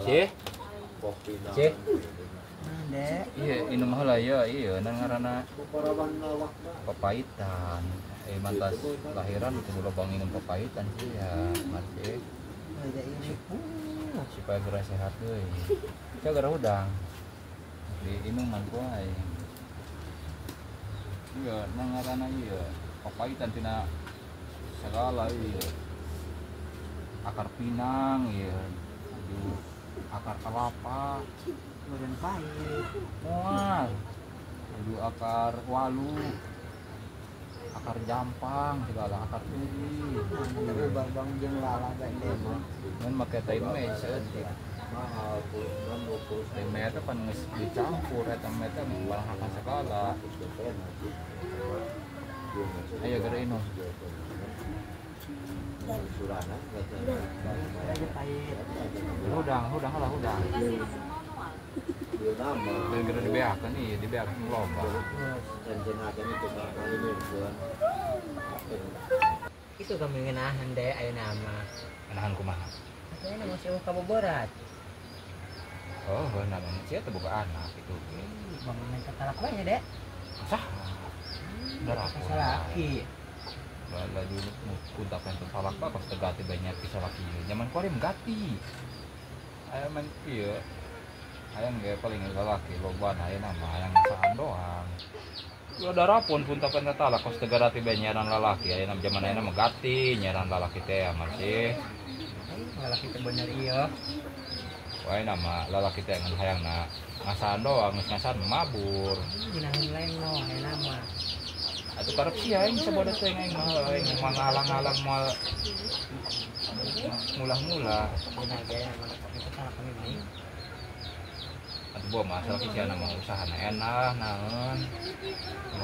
Cih. Cih. Dek. Iya, inum heula ya, iya nan ngaranna papaitan. Mantas lahiran itu dulu bang inum papaitan sih ya, masih. Ada ini. Supaya gerak sehat euy. Saya gara udang. Di inuman ku ae. Iya, nan ngaranna ieu papaitan tina segala ieu. Akar pinang ieu. Akar kelapa. Kemudian pahit. Mual. Aduh akar walu. Akar jampang segala akar turi. Tapi bang jeung lala gak demo. Mun make teh me seeutik. Mahal teh me teh pan geus dicampur eta me teh bahan segala. Ayo gara inum. Ada pahit. Udang lah udang. Dan gara dibeakeun ieu dibeakeun loba. Itu kami ngenahan deh ayo nama. Menahan kumaha? Saya nama sewa kaboborat. Oh, namanya sia teh boga anak itu. Bang minta talak banyak deh. Sah. Darah Salaki. Bala dulu puntakan teh salak ba pas tegati banyak pisah laki. Nyaman kuari menggati. Aya man ieu. Hayang ge paling lalaki loba aya nama hayang saan doang. Udah darapun puntakan teh talak pas tegati banyak nyaran lalaki aya nama zaman ayeuna megati nyaran lalaki teh masih. Lalaki teh bener iya. Wae nama lalaki teh ngan hayangna ngasaan doang, geus ngasaan mabur. Ginahan lain no, ayo nama. Atuh karep sia aing saboda teh aing mah ngalang-alang moal mulah-mulah. Gina gaya nama itu talak kami main. Atuh bawa masalah sia nama usahana enak naon.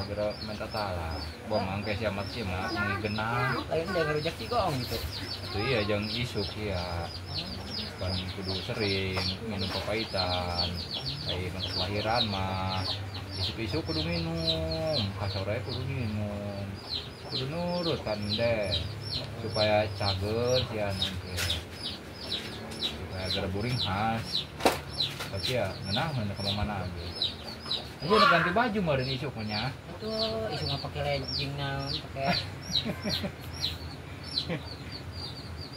Gara minta talak. Bawa mangke sia mat sia mah ngegenang. Lain dia ngerujak cigong gitu. Atuh iya jeung isuk ya. Kan kudu sering minum papaitan. Ai mangke lahiran mah isuk-isuk kudu minum, kasore kudu minum, kudu nurut kan deh, supaya cager ya nanti, supaya gara buring khas, tapi ya ngenah mana kamu mana aja. Aja udah ganti baju mah dan isuk punya. Itu isu nggak pakai legging naon, pakai.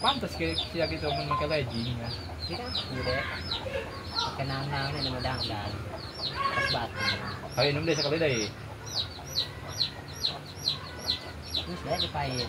Pantas kayak gitu mau pakai legging ya. Tidak, udah. Pakai naon-naon ini medang dan pas batu. Ayo minum deh sekali deh. Terus dia dipahit.